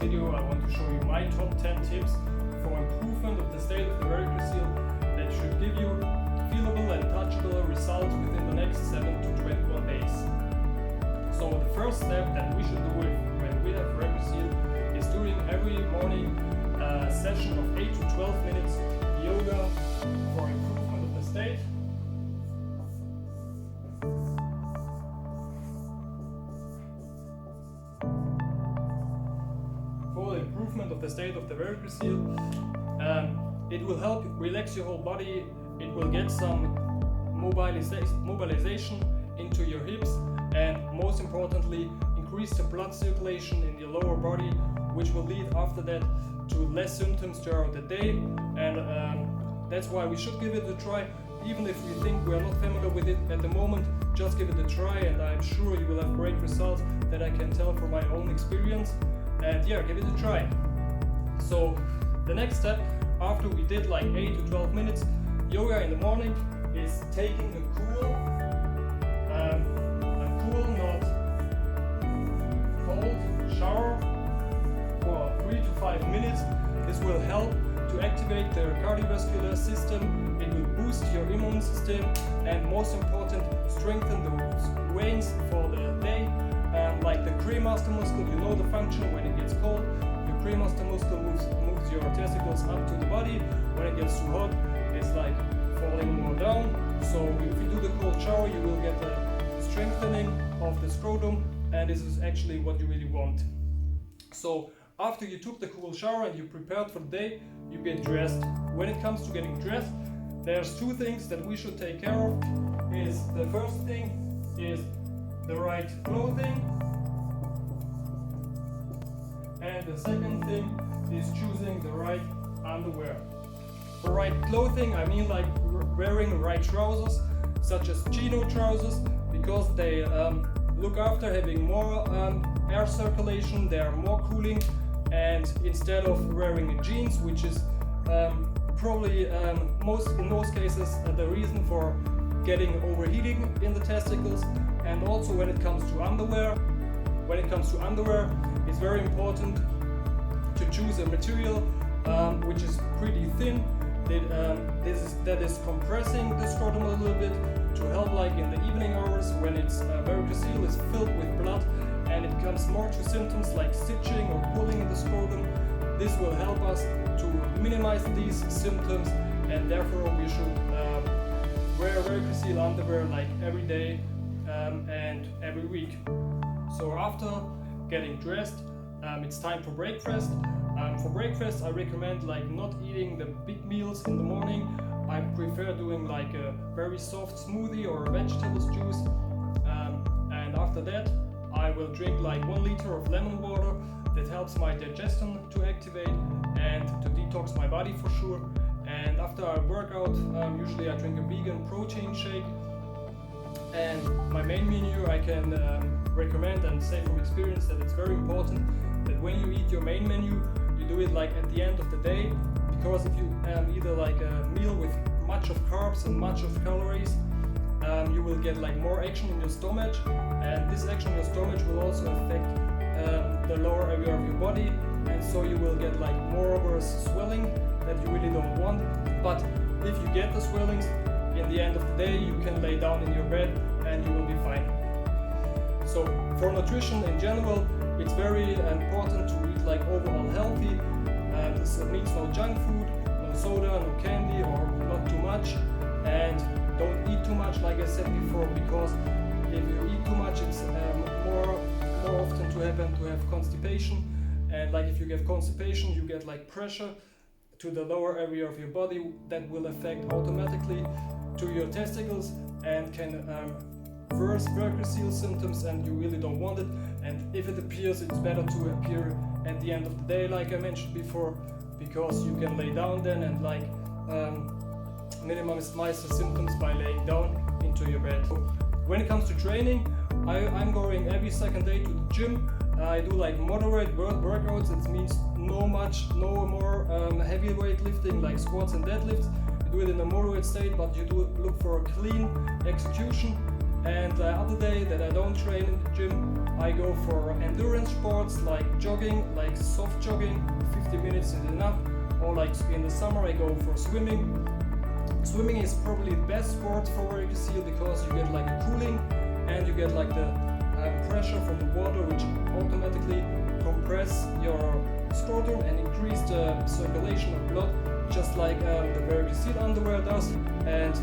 video I want to show you my top 10 tips for improvement of the state of the varicocele that should give you feelable and touchable results within the next 7 to 21 days. So the first step that we should do when we have varicocele is doing every morning a session of 8 to 12 minutes yoga for improvement of the state. For the improvement of the state of the varicocele, it will help relax your whole body. It will get some mobilization into your hips, and most importantly, increase the blood circulation in your lower body, which will lead after that to less symptoms throughout the day. And that's why we should give it a try. Even if we think we are not familiar with it at the moment, just give it a try, and I'm sure you will have great results that I can tell from my own experience. And yeah, give it a try. So the next step, after we did like 8 to 12 minutes yoga in the morning, is taking a cool, not cold shower for 3 to 5 minutes. This will help to activate the cardiovascular system. It will boost your immune system, and most important, strengthen the veins for the day. Like the cremaster muscle, you know the function when it gets cold. Your cremaster muscle moves your testicles up to the body. When it gets too hot, it's like falling more down. So if you do the cold shower, you will get a strengthening of the scrotum, and this is actually what you really want. So after you took the cool shower and you prepared for the day, you get dressed. When it comes to getting dressed, there's two things that we should take care of. The first thing is the right clothing, and the second thing is choosing the right underwear. For right clothing, I mean like wearing the right trousers, such as chino trousers, because they look after having more air circulation, they are more cooling, and instead of wearing jeans, which is probably in most cases the reason for getting overheating in the testicles. And also when it comes to underwear, it's very important to choose a material which is pretty thin, that is compressing the scrotum a little bit, to help like in the evening hours when its varicocele is filled with blood and it comes more to symptoms like stitching or pulling in the scrotum. This will help us to minimize these symptoms, and therefore we should wear varicocele underwear like every day and every week. So after getting dressed, it's time for breakfast. For breakfast, I recommend like not eating the big meals in the morning. I prefer doing like a very soft smoothie or a vegetables juice, and after that I will drink like 1 liter of lemon water. That helps my digestion to activate and to detox my body for sure. And after I work out, usually I drink a vegan protein shake. And my main menu, I can recommend and say from experience that it's very important that when you eat your main menu, you do it like at the end of the day, because if you either like a meal with much of carbs and much of calories, you will get like more action in your stomach, and this action in your stomach will also affect the lower area of your body, and so you will get like more swelling that you really don't want. But if you get the swellings, in the end of the day you can lay down in your bed and you will be fine. So for nutrition in general, it's very important to eat like overall healthy. This means no junk food, no soda, no candy, or not too much, and don't eat too much like I said before, because if you eat too much, it's more often to have constipation, and like if you get constipation, you get like pressure to the lower area of your body that will affect automatically to your testicles and can worse varicocele symptoms, and you really don't want it. And if it appears, it's better to appear at the end of the day, like I mentioned before, because you can lay down then and like minimize the symptoms by laying down into your bed. When it comes to training, I'm going every second day to the gym. I do like moderate workouts. It means no more heavyweight lifting like squats and deadlifts. You do it in a moderate state, but you do look for a clean execution. And the other day that I don't train in the gym, I go for endurance sports like jogging, like soft jogging, 50 minutes is enough. Or like in the summer I go for swimming. Swimming is probably the best sport for varicocele because you get like a cooling and you get like the pressure from the water, which automatically compress your scrotum and increase the circulation of blood, just like the Varicocele underwear does. And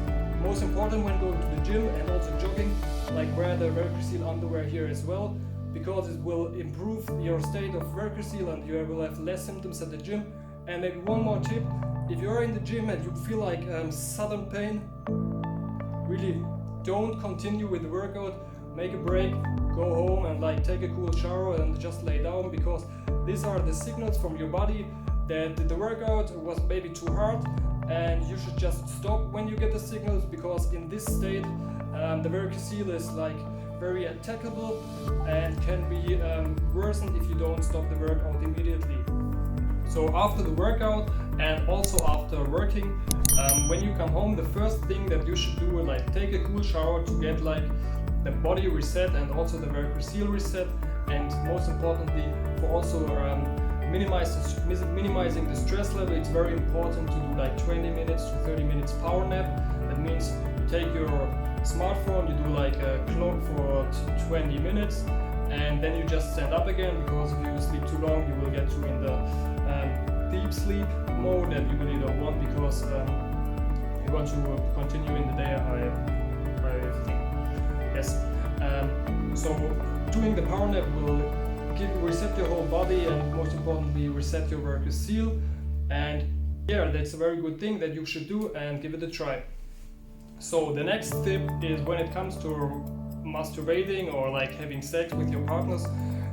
most important when going to the gym and also jogging, like wear the Varicocele underwear here as well, because it will improve your state of varicocele and you will have less symptoms at the gym. And maybe one more tip, if you're in the gym and you feel like sudden pain, really don't continue with the workout, make a break, go home and like take a cool shower and just lay down, because these are the signals from your body that the workout was maybe too hard, and you should just stop when you get the signals, because in this state the varicocele is like very attackable and can be worsened if you don't stop the workout immediately. So after the workout and also after working, when you come home, the first thing that you should do is like take a cool shower to get like the body reset and also the varicocele reset, and most importantly for also minimizing the stress level, it's very important to do like 20 minutes to 30 minutes power nap. That means you take your smartphone, you do like a clock for 20 minutes and then you just stand up again, because if you sleep too long you will get in the deep sleep mode that you really don't want, because you want to continue in the day. I think. Yes. So doing the power nap will reset your whole body and most importantly reset your varicocele. And yeah, that's a very good thing that you should do and give it a try. So the next tip is when it comes to masturbating or like having sex with your partners,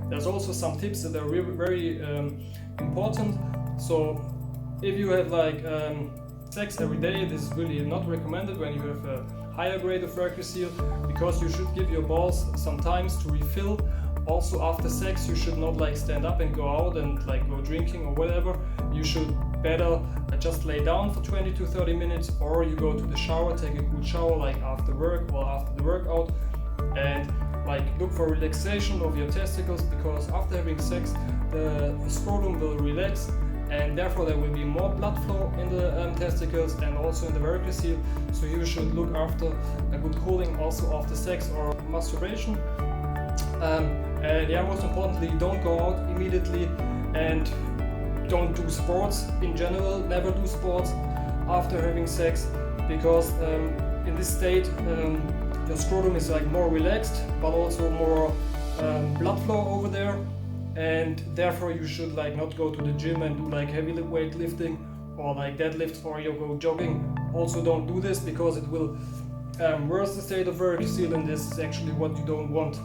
there's also some tips that are very important. So if you have like sex every day, this is really not recommended when you have a higher grade of varicocele, because you should give your balls some time to refill. Also after sex you should not like stand up and go out and like go drinking or whatever. You should better just lay down for 20 to 30 minutes, or you go to the shower, take a good shower like after work or after the workout, and like look for relaxation of your testicles, because after having sex the scrotum will relax and therefore there will be more blood flow in the testicles and also in the varicocele. So you should look after a good cooling also after sex or masturbation. And yeah, most importantly, don't go out immediately and don't do sports in general. Never do sports after having sex, because in this state your scrotum is like more relaxed but also more blood flow over there, and therefore you should like not go to the gym and do like heavy weight lifting or like deadlifts, or you go jogging. Also don't do this, because it will worsen the state of varicocele, and this is actually what you don't want.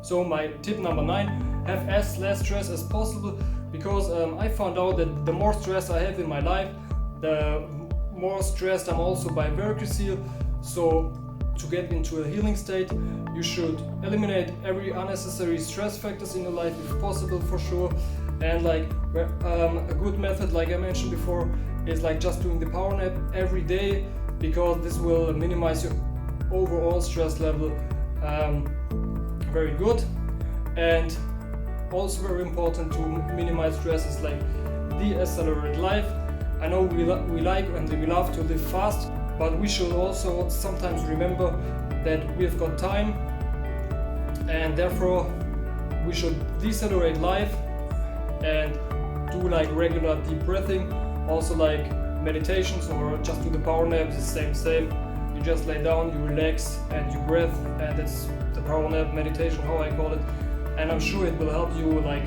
So my tip number 9, have as less stress as possible, because I found out that the more stress I have in my life, the more stressed I'm also by varicocele. So to get into a healing state, you should eliminate every unnecessary stress factors in your life if possible, for sure. And like a good method, like I mentioned before, is like just doing the power nap every day, because this will minimize your overall stress level very good. And also very important to minimize stress is like de-accelerate life. I know we like and we love to live fast, but we should also sometimes remember that we've got time, and therefore we should decelerate life and do like regular deep breathing, also like meditations, or just do the power nap. The same. You just lay down, you relax and you breathe, and that's the power nap meditation, how I call it. And I'm sure it will help you like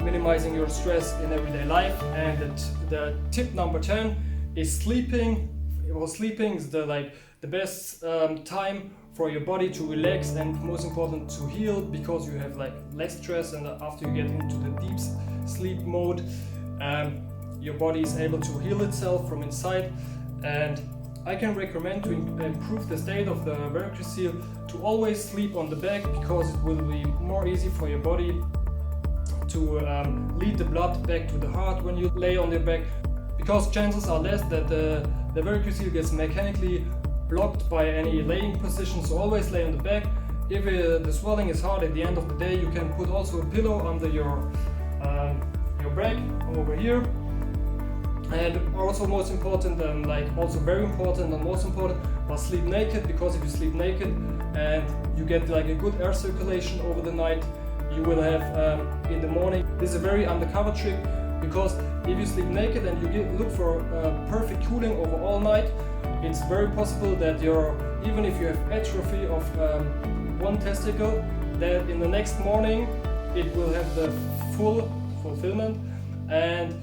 minimizing your stress in everyday life. And the tip number 10 is sleeping. Well, sleeping is the best time for your body to relax and most important to heal, because you have like less stress, and after you get into the deep sleep mode, your body is able to heal itself from inside. And I can recommend to improve the state of the varicocele to always sleep on the back, because it will be more easy for your body to lead the blood back to the heart when you lay on your back, because chances are less that the varicocele gets mechanically blocked by any laying position, so always lay on the back. If the swelling is hard at the end of the day, you can put also a pillow under your back over here. And also most important, and also very important and most important, was sleep naked, because if you sleep naked and you get like a good air circulation over the night, you will have in the morning. This is a very undercover trick, because if you sleep naked and you look for perfect cooling over all night, it's very possible that even if you have atrophy of one testicle, that in the next morning it will have the full fulfillment and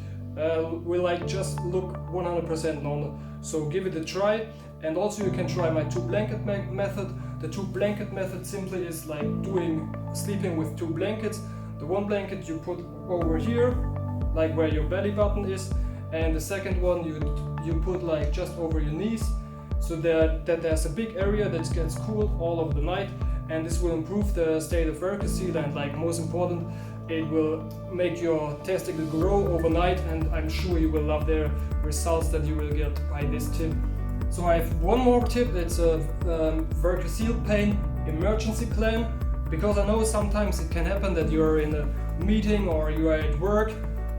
will just look 100% normal. So give it a try. And also you can try my 2 blanket method. The 2 blanket method simply is like sleeping with 2 blankets. The one blanket you put over here, like where your belly button is, and the second one you put like just over your knees, so that there's a big area that gets cooled all over the night. And this will improve the state of varicocele, and most important, it will make your testicle grow overnight, and I'm sure you will love the results that you will get by this tip. So I have one more tip. It's a varicocele pain emergency plan, because I know sometimes it can happen that you're in a meeting or you are at work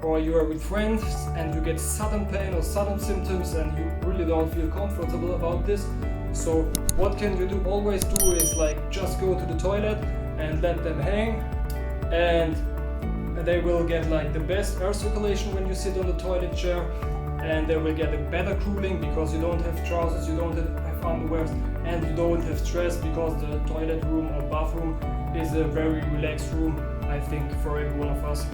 or you are with friends and you get sudden pain or sudden symptoms and you really don't feel comfortable about this. So what can you do? Always do is just go to the toilet and let them hang, and they will get the best air circulation when you sit on the toilet chair, and they will get a better cooling because you don't have trousers, you don't have underwear, and you don't have stress, because the toilet room or bathroom is a very relaxed room, I think, for every one of us.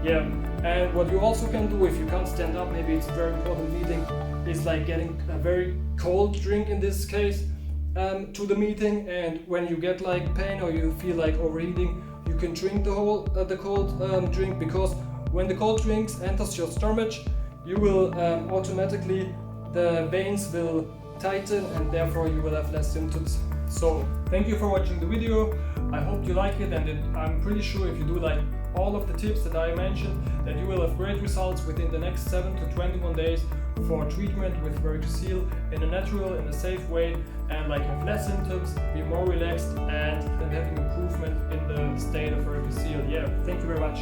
Yeah, and what you also can do if you can't stand up, maybe it's a very important meeting, is getting a very cold drink in this case to the meeting, and when you get pain or you feel overheating, you can drink the cold drink, because when the cold drink enters your stomach, you will automatically, the veins will tighten and therefore you will have less symptoms. So thank you for watching the video. I hope you like it, and I'm pretty sure if you do all of the tips that I mentioned, that you will have great results within the next 7 to 21 days for treatment with varicocele in a natural, in a safe way, and have less symptoms, be more relaxed, and having improvement in the state of varicocele. Yeah, thank you very much.